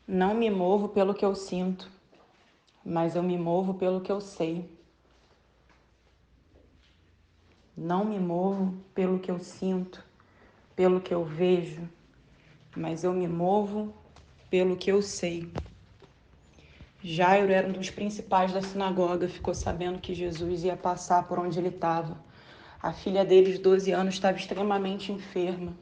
Não me movo pelo que eu sinto, mas eu me movo pelo que eu sei. Não me movo pelo que eu sinto, pelo que eu vejo, mas eu me movo pelo que eu sei. Jairo era um dos principais da sinagoga, ficou sabendo que Jesus ia passar por onde ele estava. A filha dele, de 12 anos, estava extremamente enferma.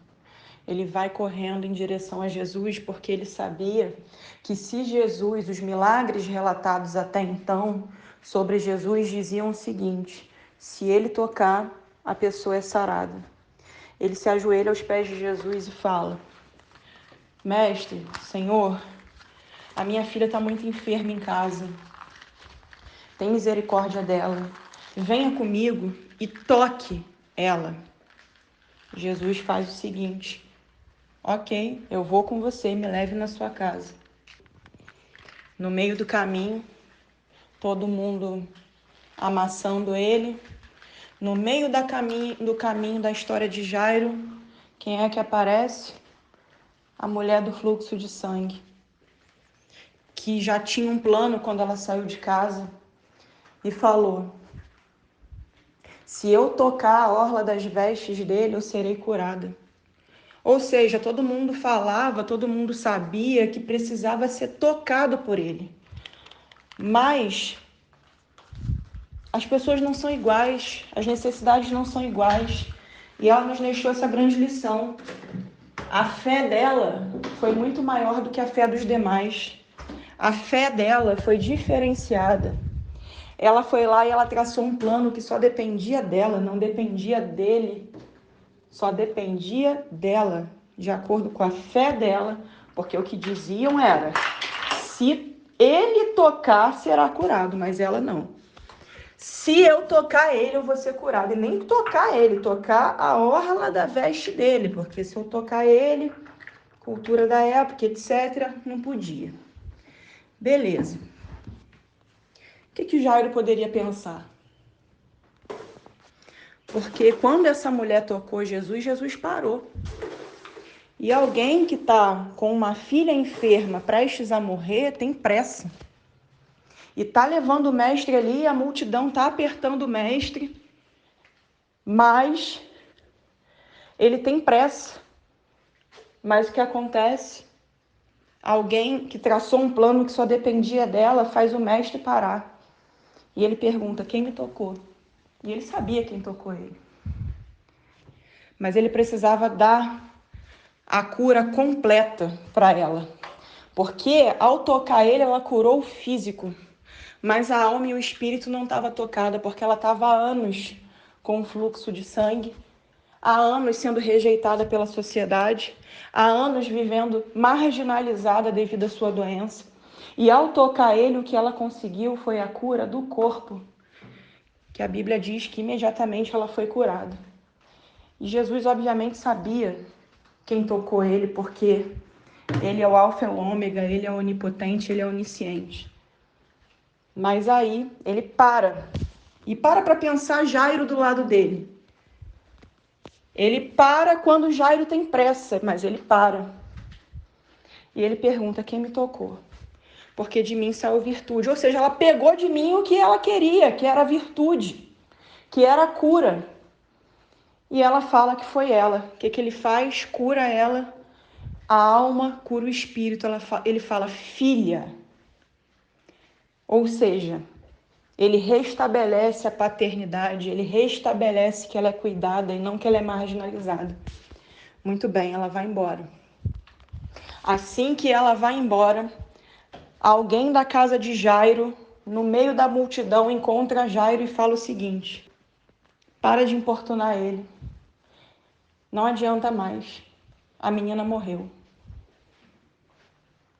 Ele vai correndo em direção a Jesus porque ele sabia que se Jesus, os milagres relatados até então sobre Jesus diziam o seguinte: se ele tocar, a pessoa é sarada. Ele se ajoelha aos pés de Jesus e fala: Mestre, Senhor, a minha filha está muito enferma em casa. Tem misericórdia dela. Venha comigo e toque ela. Jesus faz o seguinte: ok, eu vou com você, me leve na sua casa. No meio do caminho, todo mundo amassando ele. No meio do caminho da história de Jairo, quem é que aparece? A mulher do fluxo de sangue, que já tinha um plano quando ela saiu de casa e falou: se eu tocar a orla das vestes dele, eu serei curada. Ou seja, todo mundo falava, todo mundo sabia que precisava ser tocado por ele. Mas as pessoas não são iguais, as necessidades não são iguais. E ela nos deixou essa grande lição. A fé dela foi muito maior do que a fé dos demais. A fé dela foi diferenciada. Ela foi lá e ela traçou um plano que só dependia dela, não dependia dele. Só dependia dela, de acordo com a fé dela, porque o que diziam era: se ele tocar, será curado, mas ela não. Se eu tocar ele, eu vou ser curado. E nem tocar ele, tocar a orla da veste dele, porque se eu tocar ele, cultura da época, etc., não podia. Beleza. O que Jairo poderia pensar? Porque quando essa mulher tocou Jesus, Jesus parou. E alguém que está com uma filha enferma, prestes a morrer, tem pressa. E está levando o mestre ali, a multidão está apertando o mestre, mas ele tem pressa. Mas o que acontece? Alguém que traçou um plano que só dependia dela faz o mestre parar. E ele pergunta: quem me tocou? E ele sabia quem tocou ele. Mas ele precisava dar a cura completa para ela. Porque ao tocar ele, ela curou o físico. Mas a alma e o espírito não estavam tocadas, porque ela estava há anos com um fluxo de sangue, há anos sendo rejeitada pela sociedade, há anos vivendo marginalizada devido à sua doença. E ao tocar ele, o que ela conseguiu foi a cura do corpo, que a Bíblia diz que imediatamente ela foi curada. E Jesus, obviamente, sabia quem tocou ele, porque ele é o alfa e o ômega, ele é onipotente, ele é onisciente. Mas aí ele para. E para pensar Jairo do lado dele. Ele para quando Jairo tem pressa, mas ele para. E ele pergunta: quem me tocou? Porque de mim saiu virtude. Ou seja, ela pegou de mim o que ela queria, que era a virtude, que era a cura. E ela fala que foi ela. O que ele faz? Cura ela. A alma cura o espírito. Ele fala: filha. Ou seja, ele restabelece a paternidade, ele restabelece que ela é cuidada e não que ela é marginalizada. Muito bem, ela vai embora. Assim que ela vai embora, alguém da casa de Jairo, no meio da multidão, encontra Jairo e fala o seguinte: para de importunar ele. Não adianta mais. A menina morreu.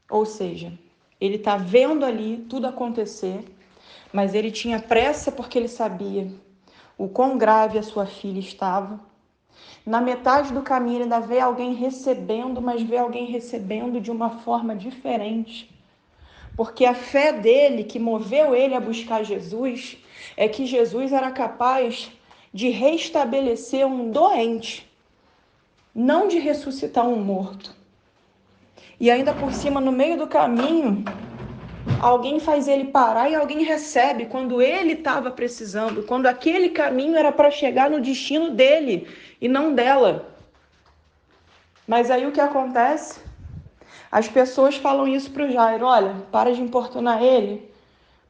Ou seja, ele está vendo ali tudo acontecer, mas ele tinha pressa porque ele sabia o quão grave a sua filha estava. Na metade do caminho, ele ainda vê alguém recebendo, mas vê alguém recebendo de uma forma diferente. Porque a fé dele, que moveu ele a buscar Jesus, é que Jesus era capaz de restabelecer um doente, não de ressuscitar um morto. E ainda por cima, no meio do caminho, alguém faz ele parar e alguém recebe quando ele estava precisando, quando aquele caminho era para chegar no destino dele e não dela. Mas aí o que acontece? As pessoas falam isso para o Jairo: olha, para de importunar ele,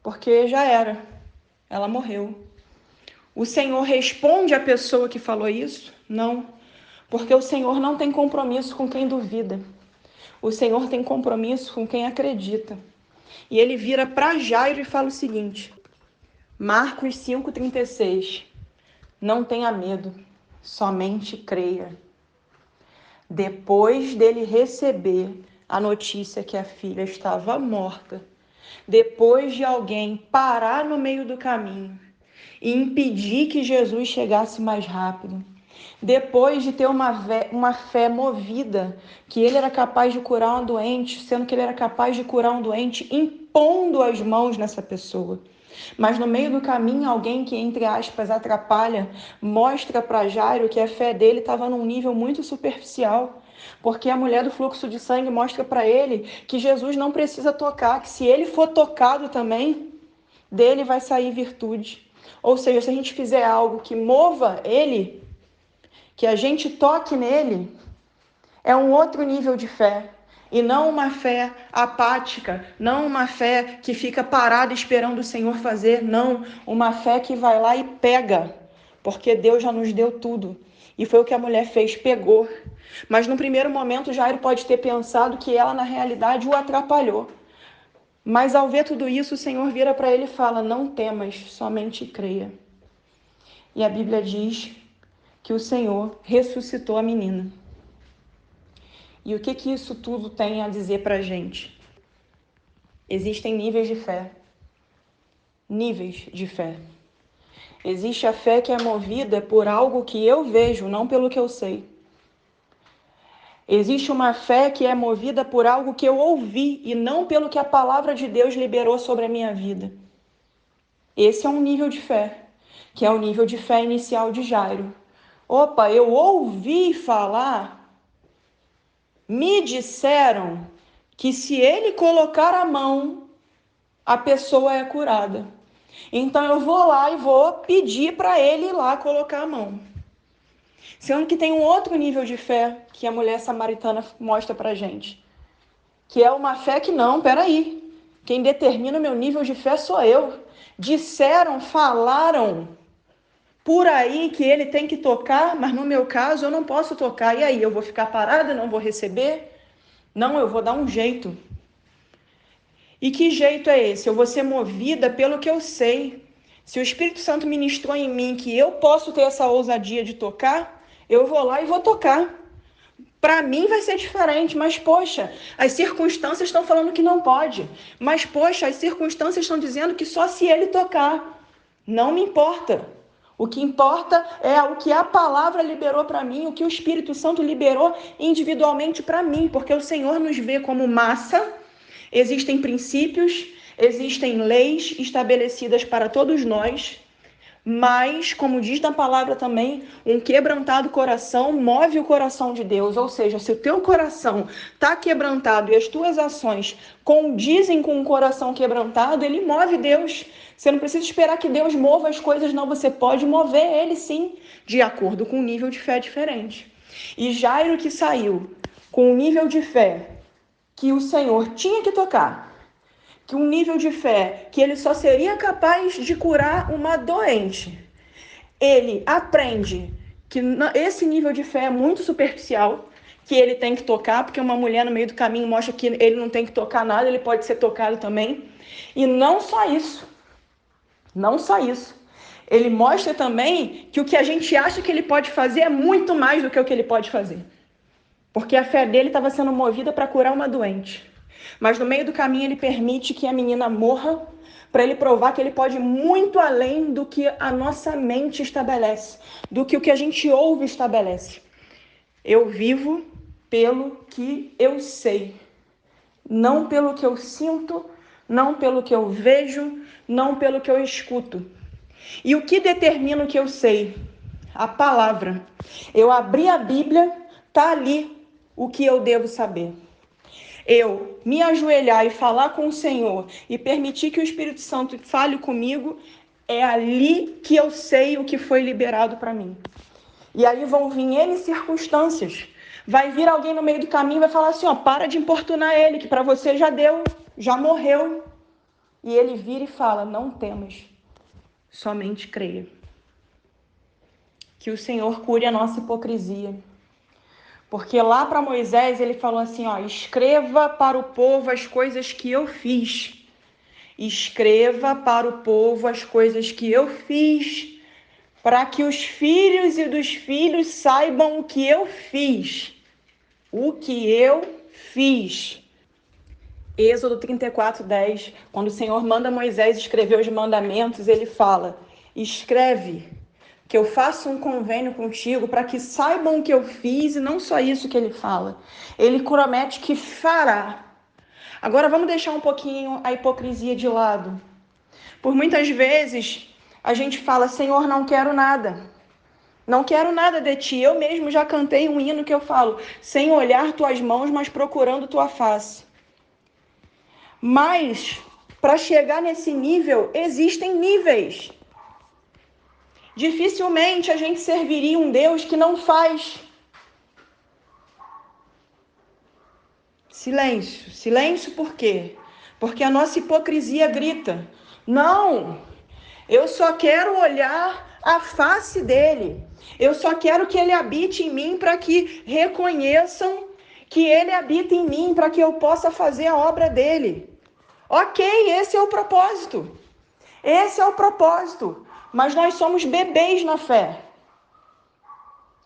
porque já era, ela morreu. O Senhor responde à pessoa que falou isso? Não, porque o Senhor não tem compromisso com quem duvida. O Senhor tem compromisso com quem acredita. E ele vira para Jairo e fala o seguinte, Marcos 5,36, não tenha medo, somente creia. Depois dele receber a notícia que a filha estava morta, depois de alguém parar no meio do caminho e impedir que Jesus chegasse mais rápido, depois de ter uma fé movida, que ele era capaz de curar um doente, sendo que ele era capaz de curar um doente impondo as mãos nessa pessoa. Mas no meio do caminho, alguém que, entre aspas, atrapalha, mostra para Jairo que a fé dele estava num nível muito superficial. Porque a mulher do fluxo de sangue mostra para ele que Jesus não precisa tocar, que se ele for tocado também, dele vai sair virtude. Ou seja, se a gente fizer algo que mova ele, que a gente toque nele, é um outro nível de fé. E não uma fé apática, não uma fé que fica parada esperando o Senhor fazer, não. Uma fé que vai lá e pega, porque Deus já nos deu tudo. E foi o que a mulher fez, pegou. Mas no primeiro momento, Jairo pode ter pensado que ela, na realidade, o atrapalhou. Mas ao ver tudo isso, o Senhor vira para ele e fala, não temas, somente creia. E a Bíblia diz que o Senhor ressuscitou a menina. E o que isso tudo tem a dizer para a gente? Existem níveis de fé. Níveis de fé. Existe a fé que é movida por algo que eu vejo, não pelo que eu sei. Existe uma fé que é movida por algo que eu ouvi e não pelo que a palavra de Deus liberou sobre a minha vida. Esse é um nível de fé, que é o nível de fé inicial de Jairo. Opa, eu ouvi falar, me disseram que se ele colocar a mão, a pessoa é curada. Então eu vou lá e vou pedir para ele ir lá colocar a mão. Sendo que tem um outro nível de fé que a mulher samaritana mostra pra gente. Que é uma fé que não, peraí. Quem determina o meu nível de fé sou eu. Disseram, falaram por aí que ele tem que tocar, mas no meu caso eu não posso tocar. E aí, eu vou ficar parada, não vou receber? Não, eu vou dar um jeito. E que jeito é esse? Eu vou ser movida pelo que eu sei. Se o Espírito Santo ministrou em mim que eu posso ter essa ousadia de tocar, eu vou lá e vou tocar. Para mim vai ser diferente, mas poxa, as circunstâncias estão falando que não pode. Mas poxa, as circunstâncias estão dizendo que só se ele tocar. Não me importa. O que importa é o que a palavra liberou para mim, o que o Espírito Santo liberou individualmente para mim, porque o Senhor nos vê como massa. Existem princípios, existem leis estabelecidas para todos nós, mas, como diz na palavra também, um quebrantado coração move o coração de Deus. Ou seja, se o teu coração está quebrantado e as tuas ações condizem com um coração quebrantado, ele move Deus. Você não precisa esperar que Deus mova as coisas, não. Você pode mover ele, sim, de acordo com um nível de fé diferente. E Jairo, que saiu com um nível de fé que o Senhor tinha que tocar, que um nível de fé que ele só seria capaz de curar uma doente, ele aprende que esse nível de fé é muito superficial, que ele tem que tocar, porque uma mulher no meio do caminho mostra que ele não tem que tocar nada, ele pode ser tocado também. E não só isso, ele mostra também que o que a gente acha que ele pode fazer é muito mais do que o que ele pode fazer. Porque a fé dele estava sendo movida para curar uma doente. Mas no meio do caminho ele permite que a menina morra para ele provar que ele pode ir muito além do que a nossa mente estabelece, do que o que a gente ouve estabelece. Eu vivo pelo que eu sei, não pelo que eu sinto, não pelo que eu vejo, não pelo que eu escuto. E o que determina o que eu sei? A palavra. Eu abri a Bíblia, está ali o que eu devo saber. eu me ajoelhar e falar com o Senhor e permitir que o Espírito Santo fale comigo, é ali que eu sei o que foi liberado para mim. E aí vão vir N circunstâncias. Vai vir alguém no meio do caminho e vai falar assim, ó, para de importunar ele, que para você já deu, já morreu. E ele vira e fala, não temas, somente creia. Que o Senhor cure a nossa hipocrisia. Porque lá para Moisés ele falou assim, ó, escreva para o povo as coisas que eu fiz. Escreva para o povo as coisas que eu fiz, para que os filhos e dos filhos saibam o que eu fiz. O que eu fiz. Êxodo 34:10, quando o Senhor manda Moisés escrever os mandamentos, ele fala, escreve que eu faço um convênio contigo para que saibam o que eu fiz, e não só isso que ele fala. Ele promete que fará. Agora vamos deixar um pouquinho a hipocrisia de lado. Por muitas vezes a gente fala, Senhor, não quero nada. Não quero nada de ti. Eu mesmo já cantei um hino que eu falo, sem olhar tuas mãos, mas procurando tua face. Mas, para chegar nesse nível, existem níveis. Dificilmente a gente serviria um Deus que não faz. Silêncio. Silêncio por quê? Porque a nossa hipocrisia grita. Não, eu só quero olhar a face dele. Eu só quero que ele habite em mim para que reconheçam que ele habita em mim, para que eu possa fazer a obra dele. Ok, esse é o propósito. Esse é o propósito. Mas nós somos bebês na fé.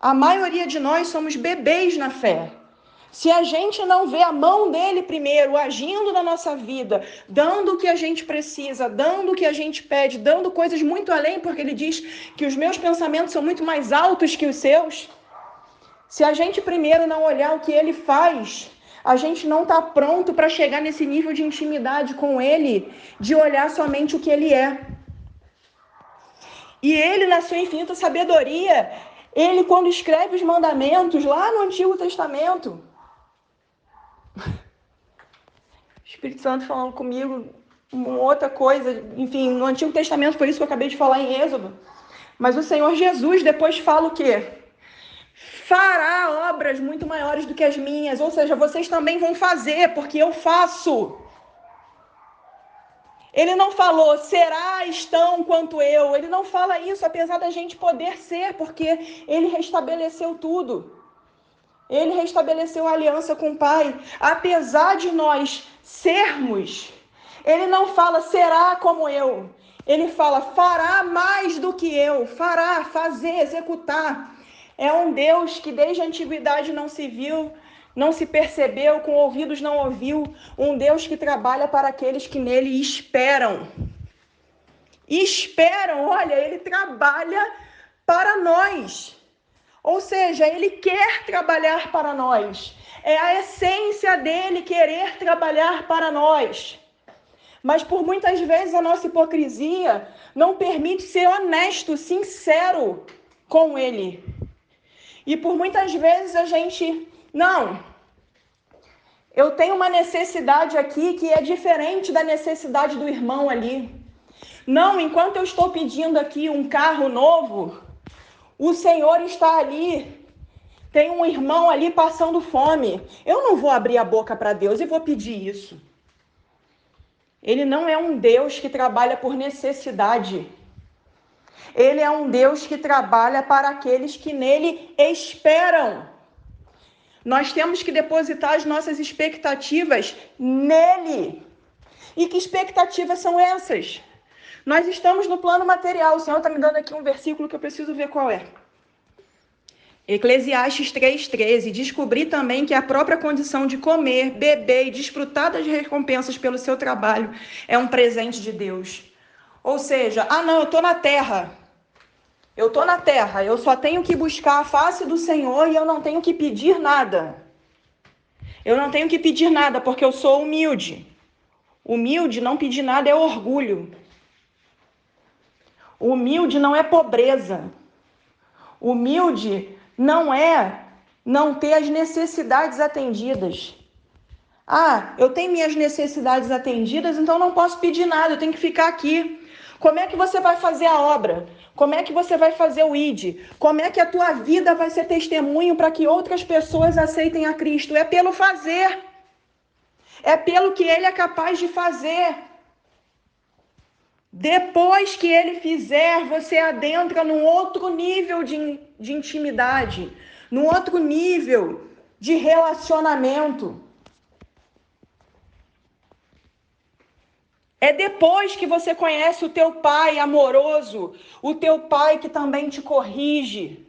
A maioria de nós somos bebês na fé. Se a gente não vê a mão dele primeiro agindo na nossa vida, dando o que a gente precisa, dando o que a gente pede, dando coisas muito além, porque ele diz que os meus pensamentos são muito mais altos que os seus. Se a gente primeiro não olhar o que ele faz, a gente não está pronto para chegar nesse nível de intimidade com ele, de olhar somente o que ele é. E ele, na sua infinita sabedoria, ele, quando escreve os mandamentos lá no Antigo Testamento, Espírito Santo falando comigo, uma outra coisa, enfim, no Antigo Testamento, por isso que eu acabei de falar em Êxodo. Mas o Senhor Jesus depois fala o quê? Fará obras muito maiores do que as minhas, ou seja, vocês também vão fazer, porque eu faço. Ele não falou, serás tão quanto eu. Ele não fala isso, apesar da gente poder ser, porque ele restabeleceu tudo. Ele restabeleceu a aliança com o Pai. Apesar de nós sermos, ele não fala, será como eu. Ele fala, fará mais do que eu. Fará, fazer, executar. É um Deus que desde a antiguidade não se viu, não se percebeu, com ouvidos não ouviu. Um Deus que trabalha para aqueles que nele esperam. Esperam, olha, ele trabalha para nós. Ou seja, ele quer trabalhar para nós. É a essência dele querer trabalhar para nós. Mas por muitas vezes a nossa hipocrisia não permite ser honesto, sincero com ele. E por muitas vezes a gente, não, eu tenho uma necessidade aqui que é diferente da necessidade do irmão ali. Não, enquanto eu estou pedindo aqui um carro novo, o Senhor está ali, tem um irmão ali passando fome. Eu não vou abrir a boca para Deus e vou pedir isso. Ele não é um Deus que trabalha por necessidade. Ele é um Deus que trabalha para aqueles que nele esperam. Nós temos que depositar as nossas expectativas nele. E que expectativas são essas? Nós estamos no plano material. O Senhor está me dando aqui um versículo que eu preciso ver qual é. Eclesiastes 3:13. Descobri também que a própria condição de comer, beber e desfrutar das recompensas pelo seu trabalho é um presente de Deus. Ou seja, não, eu estou na terra. Eu estou na terra, eu só tenho que buscar a face do Senhor e eu não tenho que pedir nada. Eu não tenho que pedir nada porque eu sou humilde. Humilde, não pedir nada é orgulho. Humilde não é pobreza. Humilde não é não ter as necessidades atendidas. Ah, eu tenho minhas necessidades atendidas, então não posso pedir nada, eu tenho que ficar aqui. Como é que você vai fazer a obra? Como é que você vai fazer o ID? Como é que a tua vida vai ser testemunho para que outras pessoas aceitem a Cristo? É pelo fazer. É pelo que Ele é capaz de fazer. Depois que Ele fizer, você adentra num outro nível de intimidade, num outro nível de relacionamento. É depois que você conhece o teu pai amoroso, o teu pai que também te corrige,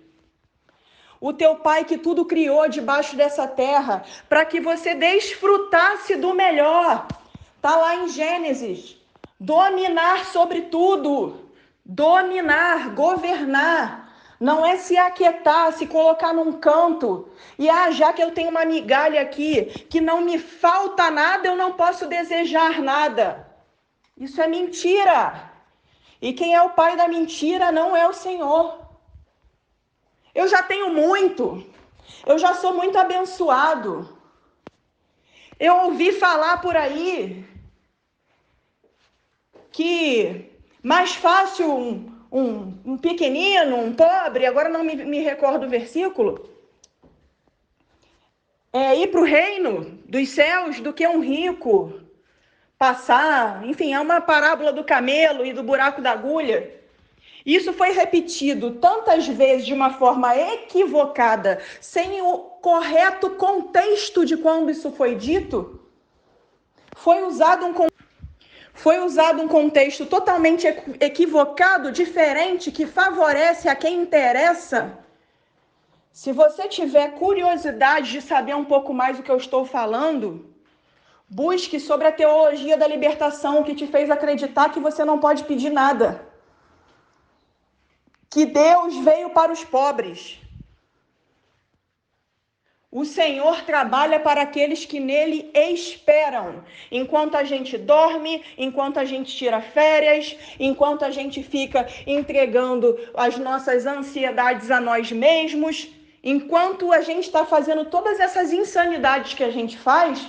o teu pai que tudo criou debaixo dessa terra, para que você desfrutasse do melhor. Está lá em Gênesis. Dominar sobre tudo. Dominar, governar. Não é se aquietar, se colocar num canto. E já que eu tenho uma migalha aqui, que não me falta nada, eu não posso desejar nada. Isso é mentira. E quem é o pai da mentira não é o Senhor. Eu já tenho muito. Eu já sou muito abençoado. Eu ouvi falar por aí que mais fácil um pequenino, um pobre, agora não me recordo o versículo, é ir para o reino dos céus do que um rico passar. Enfim, é uma parábola do camelo e do buraco da agulha. Isso foi repetido tantas vezes de uma forma equivocada, sem o correto contexto de quando isso foi dito. Foi usado um contexto totalmente equivocado, diferente, que favorece a quem interessa. Se você tiver curiosidade de saber um pouco mais do que eu estou falando, busque sobre a teologia da libertação, que te fez acreditar que você não pode pedir nada. Que Deus veio para os pobres. O Senhor trabalha para aqueles que nele esperam. Enquanto a gente dorme, enquanto a gente tira férias, enquanto a gente fica entregando as nossas ansiedades a nós mesmos, enquanto a gente está fazendo todas essas insanidades que a gente faz,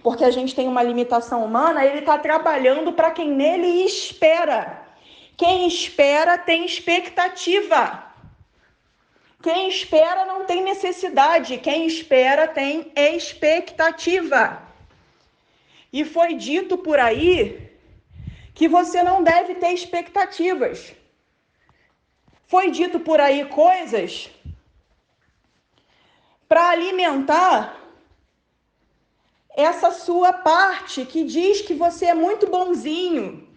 porque a gente tem uma limitação humana, ele está trabalhando para quem nele espera. Quem espera tem expectativa. Quem espera não tem necessidade. Quem espera tem expectativa. E foi dito por aí que você não deve ter expectativas. Foi dito por aí coisas para alimentar essa sua parte que diz que você é muito bonzinho,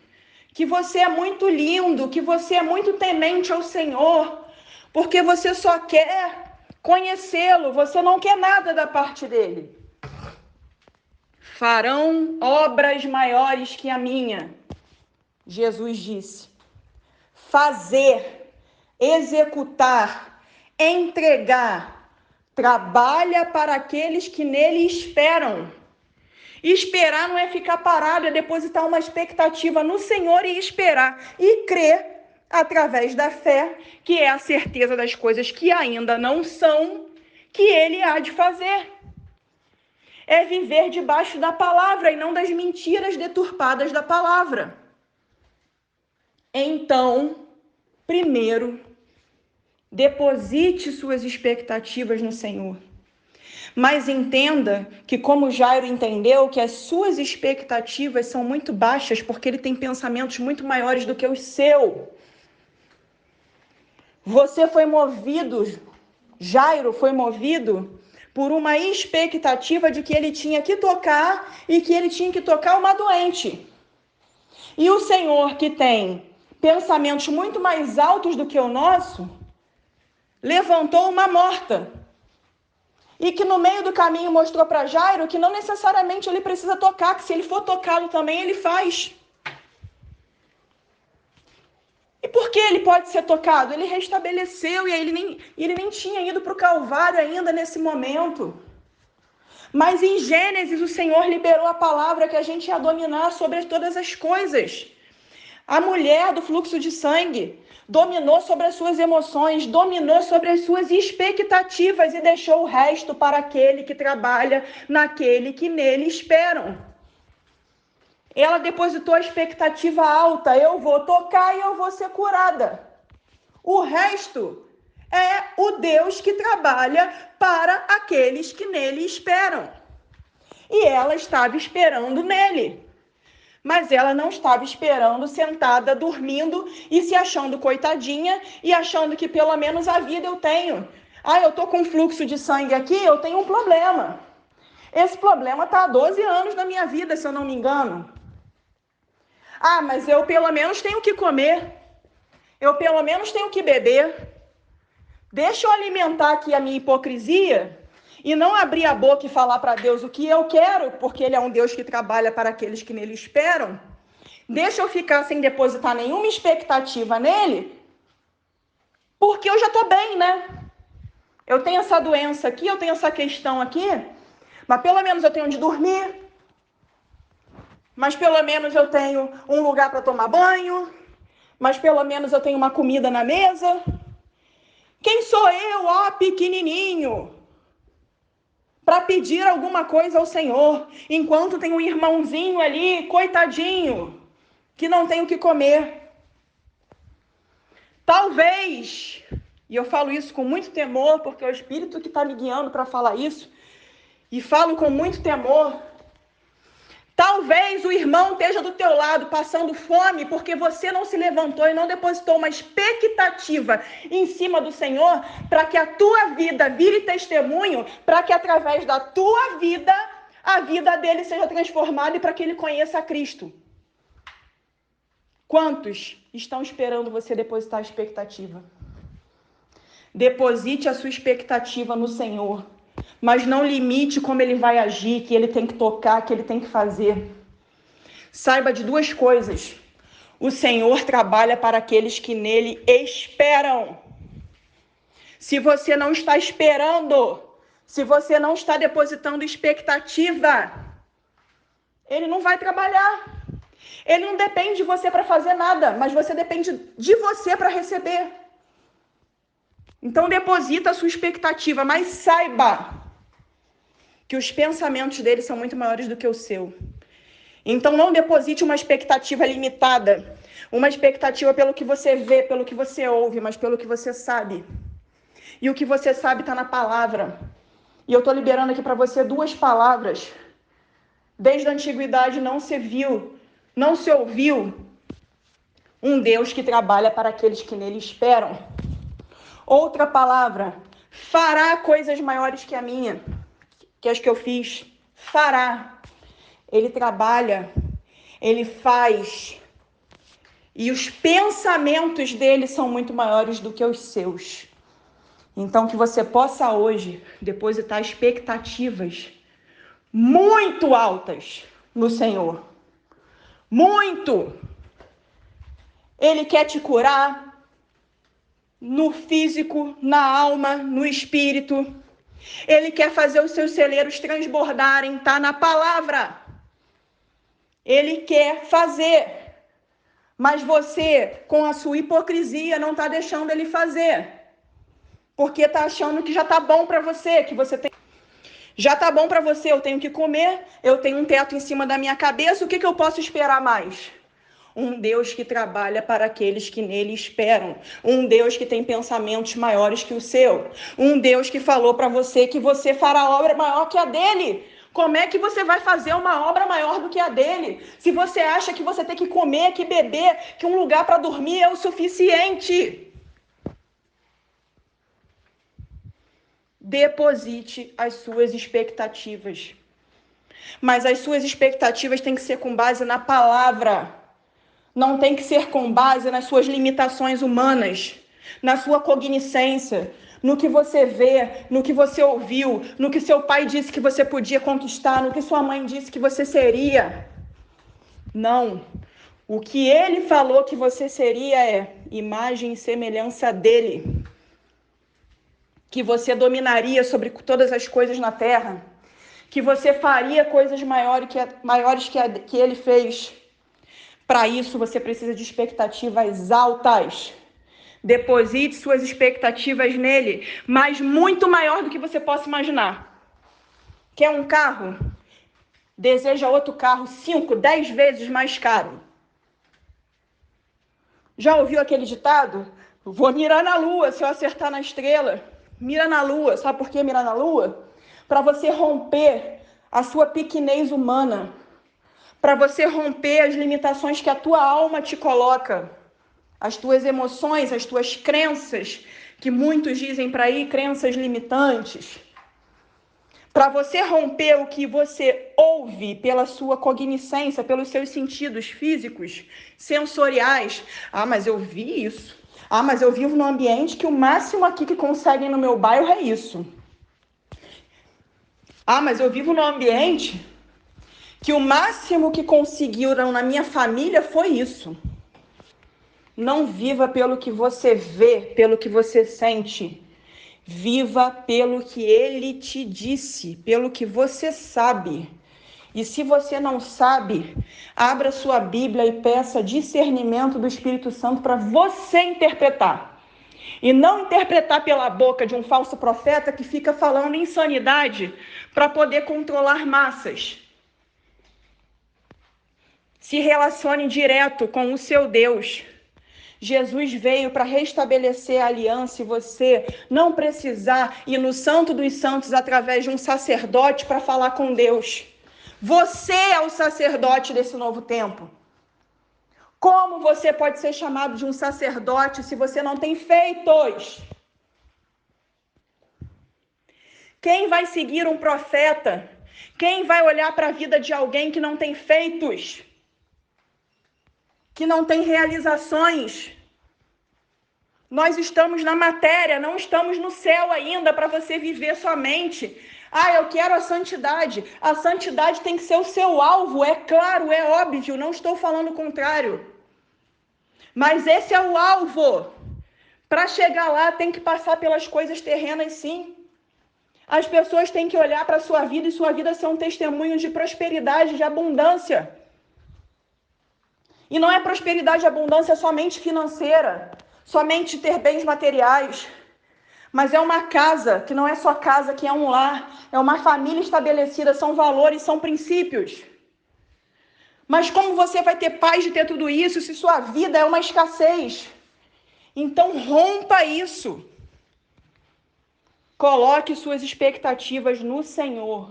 que você é muito lindo, que você é muito temente ao Senhor, porque você só quer conhecê-lo, você não quer nada da parte dele. Farão obras maiores que a minha, Jesus disse. Fazer, executar, entregar, trabalha para aqueles que nele esperam. Esperar não é ficar parado, é depositar uma expectativa no Senhor e esperar. E crer, através da fé, que é a certeza das coisas que ainda não são, que Ele há de fazer. É viver debaixo da palavra e não das mentiras deturpadas da palavra. Então, primeiro, deposite suas expectativas no Senhor. Mas entenda que, como Jairo entendeu, que as suas expectativas são muito baixas, porque ele tem pensamentos muito maiores do que os seus. Você foi movido, Jairo foi movido por uma expectativa de que ele tinha que tocar e que ele tinha que tocar uma doente. E o Senhor, que tem pensamentos muito mais altos do que o nosso, levantou uma morta. E que no meio do caminho mostrou para Jairo que não necessariamente ele precisa tocar, que se ele for tocá-lo também, ele faz. E por que ele pode ser tocado? Ele restabeleceu e ele nem tinha ido para o Calvário ainda nesse momento. Mas em Gênesis o Senhor liberou a palavra que a gente ia dominar sobre todas as coisas. A mulher do fluxo de sangue dominou sobre as suas emoções, dominou sobre as suas expectativas e deixou o resto para aquele que trabalha naquele que nele esperam. Ela depositou a expectativa alta, eu vou tocar e eu vou ser curada. O resto é o Deus que trabalha para aqueles que nele esperam. E ela estava esperando nele. Mas ela não estava esperando sentada, dormindo e se achando coitadinha e achando que pelo menos a vida eu tenho. Eu tô com fluxo de sangue aqui, eu tenho um problema. Esse problema está há 12 anos na minha vida, se eu não me engano. Mas eu pelo menos tenho que comer. Eu pelo menos tenho que beber. Deixa eu alimentar aqui a minha hipocrisia e não abrir a boca e falar para Deus o que eu quero, porque Ele é um Deus que trabalha para aqueles que nele esperam. Deixa eu ficar sem depositar nenhuma expectativa nele, porque eu já estou bem, né? Eu tenho essa doença aqui, eu tenho essa questão aqui, mas pelo menos eu tenho onde dormir, mas pelo menos eu tenho um lugar para tomar banho, mas pelo menos eu tenho uma comida na mesa. Quem sou eu, pequenininho, para pedir alguma coisa ao Senhor, enquanto tem um irmãozinho ali, coitadinho, que não tem o que comer? Talvez, e eu falo isso com muito temor, porque é o Espírito que está me guiando para falar isso, e falo com muito temor, talvez o irmão esteja do teu lado passando fome porque você não se levantou e não depositou uma expectativa em cima do Senhor para que a tua vida vire testemunho, para que através da tua vida, a vida dele seja transformada e para que ele conheça a Cristo. Quantos estão esperando você depositar a expectativa? Deposite a sua expectativa no Senhor. Mas não limite como ele vai agir, que ele tem que tocar, que ele tem que fazer. Saiba de duas coisas. O Senhor trabalha para aqueles que nele esperam. Se você não está esperando, se você não está depositando expectativa, ele não vai trabalhar. Ele não depende de você para fazer nada, mas você depende de você para receber. Então deposita a sua expectativa, mas saiba que os pensamentos dele são muito maiores do que o seu. Então não deposite uma expectativa limitada, uma expectativa pelo que você vê, pelo que você ouve, mas pelo que você sabe. E o que você sabe está na palavra. E eu estou liberando aqui para você duas palavras. Desde a antiguidade não se viu, não se ouviu um Deus que trabalha para aqueles que nele esperam. Outra palavra, fará coisas maiores que a minha, que as que eu fiz. Fará. Ele trabalha, ele faz. E os pensamentos dele são muito maiores do que os seus. Então que você possa hoje depositar expectativas muito altas no Senhor. Muito. Ele quer te curar no físico, na alma, no espírito. Ele quer fazer os seus celeiros transbordarem, tá na palavra. Ele quer fazer. Mas você, com a sua hipocrisia, não está deixando ele fazer. Porque está achando que já está bom para você, que você tem... Já está bom para você, eu tenho que comer, eu tenho um teto em cima da minha cabeça, o que eu posso esperar mais? Um Deus que trabalha para aqueles que nele esperam. Um Deus que tem pensamentos maiores que o seu. Um Deus que falou para você que você fará obra maior que a dele. Como é que você vai fazer uma obra maior do que a dele? Se você acha que você tem que comer, que beber, que um lugar para dormir é o suficiente. Deposite as suas expectativas. Mas as suas expectativas têm que ser com base na palavra. Não tem que ser com base nas suas limitações humanas, na sua cogniscência, no que você vê, no que você ouviu, no que seu pai disse que você podia conquistar, no que sua mãe disse que você seria. Não. O que ele falou que você seria é imagem e semelhança dele. Que você dominaria sobre todas as coisas na terra. Que você faria coisas maiores que ele fez. Para isso, você precisa de expectativas altas. Deposite suas expectativas nele, mas muito maior do que você possa imaginar. Quer um carro? Deseja outro carro 5, 10 vezes mais caro. Já ouviu aquele ditado? Vou mirar na lua, se eu acertar na estrela. Mira na lua. Sabe por que mirar na lua? Para você romper a sua pequenez humana. Para você romper as limitações que a tua alma te coloca. As tuas emoções, as tuas crenças, que muitos dizem para aí, crenças limitantes. Para você romper o que você ouve pela sua cogniscência, pelos seus sentidos físicos, sensoriais. Ah, mas eu vi isso. Ah, mas eu vivo num ambiente que o máximo aqui que conseguem no meu bairro é isso. Ah, mas eu vivo num ambiente que o máximo que conseguiram na minha família foi isso. Não viva pelo que você vê, pelo que você sente. Viva pelo que ele te disse, pelo que você sabe. E se você não sabe, abra sua Bíblia e peça discernimento do Espírito Santo para você interpretar. E não interpretar pela boca de um falso profeta que fica falando insanidade para poder controlar massas. Se relacione direto com o seu Deus. Jesus veio para restabelecer a aliança e você não precisar ir no Santo dos Santos através de um sacerdote para falar com Deus. Você é o sacerdote desse novo tempo. Como você pode ser chamado de um sacerdote se você não tem feitos? Quem vai seguir um profeta? Quem vai olhar para a vida de alguém que não tem feitos? Que não tem realizações? Nós estamos na matéria, não estamos no céu ainda para você viver somente. Ah, eu quero a santidade. A santidade tem que ser o seu alvo, é claro, é óbvio, não estou falando o contrário. Mas esse é o alvo. Para chegar lá tem que passar pelas coisas terrenas, sim. As pessoas têm que olhar para a sua vida e sua vida ser um testemunho de prosperidade, de abundância. E não é prosperidade e abundância somente financeira, somente ter bens materiais, mas é uma casa, que não é só casa, que é um lar, é uma família estabelecida, são valores, são princípios. Mas como você vai ter paz de ter tudo isso se sua vida é uma escassez? Então rompa isso. Coloque suas expectativas no Senhor.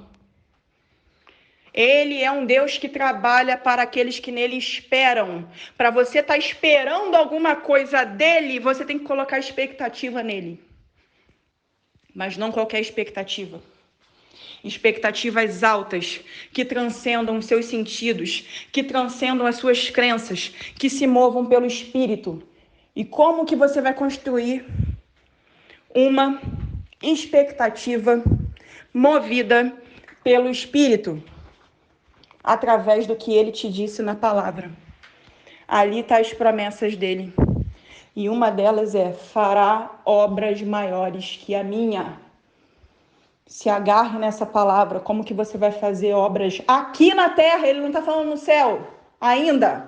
Ele é um Deus que trabalha para aqueles que nele esperam. Para você estar esperando alguma coisa dele, você tem que colocar expectativa nele. Mas não qualquer expectativa. Expectativas altas, que transcendam os seus sentidos, que transcendam as suas crenças, que se movam pelo Espírito. E como que você vai construir uma expectativa movida pelo Espírito? Através do que ele te disse na palavra. Ali estão as promessas dele. E uma delas é: fará obras maiores que a minha. Se agarre nessa palavra. Como que você vai fazer obras aqui na terra? Ele não está falando no céu ainda.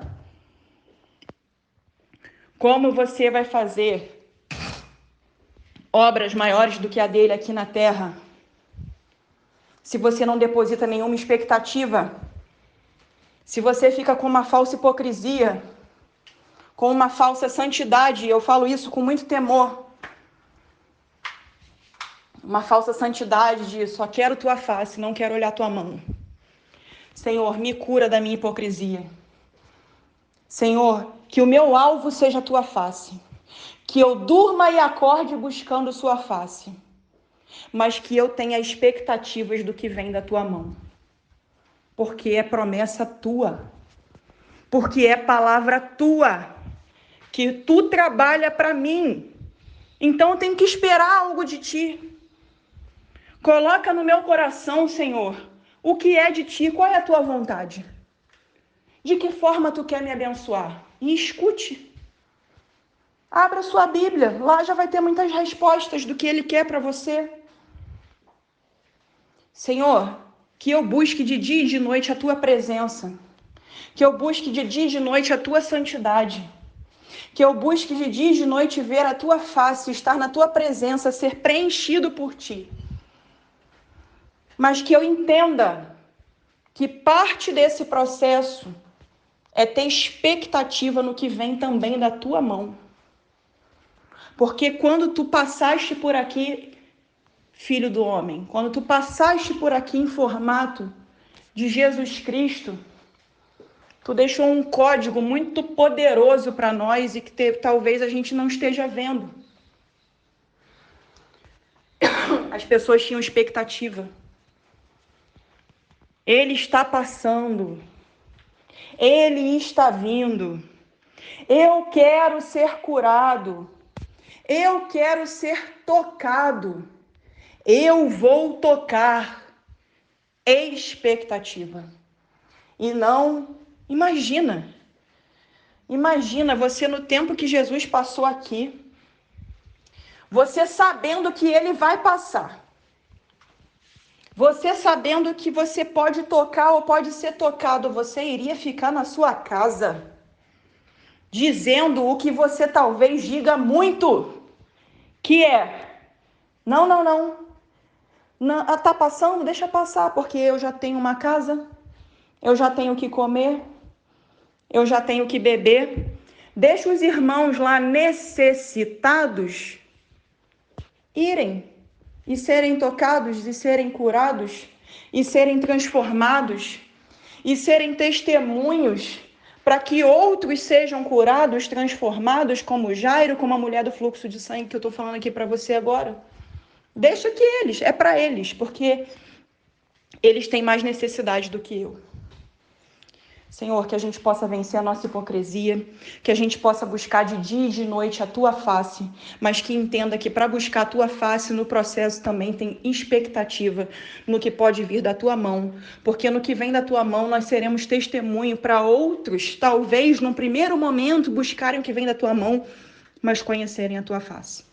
Como você vai fazer obras maiores do que a dele aqui na terra? Se você não deposita nenhuma expectativa, se você fica com uma falsa hipocrisia, com uma falsa santidade, eu falo isso com muito temor, uma falsa santidade de só quero tua face, não quero olhar tua mão. Senhor, me cura da minha hipocrisia. Senhor, que o meu alvo seja a tua face, que eu durma e acorde buscando sua face, mas que eu tenha expectativas do que vem da tua mão. Porque é promessa tua, porque é palavra tua, que tu trabalha para mim. Então eu tenho que esperar algo de ti. Coloca no meu coração, Senhor, o que é de ti, qual é a tua vontade? De que forma tu quer me abençoar? E escute. Abra sua Bíblia, lá já vai ter muitas respostas do que ele quer para você. Senhor, que eu busque de dia e de noite a tua presença. que eu busque de dia e de noite a tua santidade, que eu busque de dia e de noite ver a tua face, estar na tua presença, ser preenchido por ti. Mas que eu entenda que parte desse processo é ter expectativa no que vem também da tua mão. Porque quando tu passaste por aqui, filho do homem, quando tu passaste por aqui em formato de Jesus Cristo, tu deixou um código muito poderoso para nós e que talvez a gente não esteja vendo. As pessoas tinham expectativa. Ele está passando. Ele está vindo. Eu quero ser curado. Eu quero ser tocado. Eu vou tocar. Expectativa. E não, imagina você no tempo que Jesus passou aqui, você sabendo que ele vai passar, você sabendo que você pode tocar ou pode ser tocado, você iria ficar na sua casa, dizendo o que você talvez diga muito, que é, não, tá passando, deixa passar, porque eu já tenho uma casa, eu já tenho o que comer, eu já tenho o que beber. Deixa os irmãos lá necessitados irem e serem tocados, e serem curados, e serem transformados, e serem testemunhos para que outros sejam curados, transformados, como Jairo, como a mulher do fluxo de sangue que eu estou falando aqui para você agora. Deixa que eles, é para eles, porque eles têm mais necessidade do que eu. Senhor, que a gente possa vencer a nossa hipocrisia, que a gente possa buscar de dia e de noite a tua face, mas que entenda que para buscar a tua face no processo também tem expectativa no que pode vir da tua mão, porque no que vem da tua mão nós seremos testemunho para outros, talvez num primeiro momento buscarem o que vem da tua mão, mas conhecerem a tua face.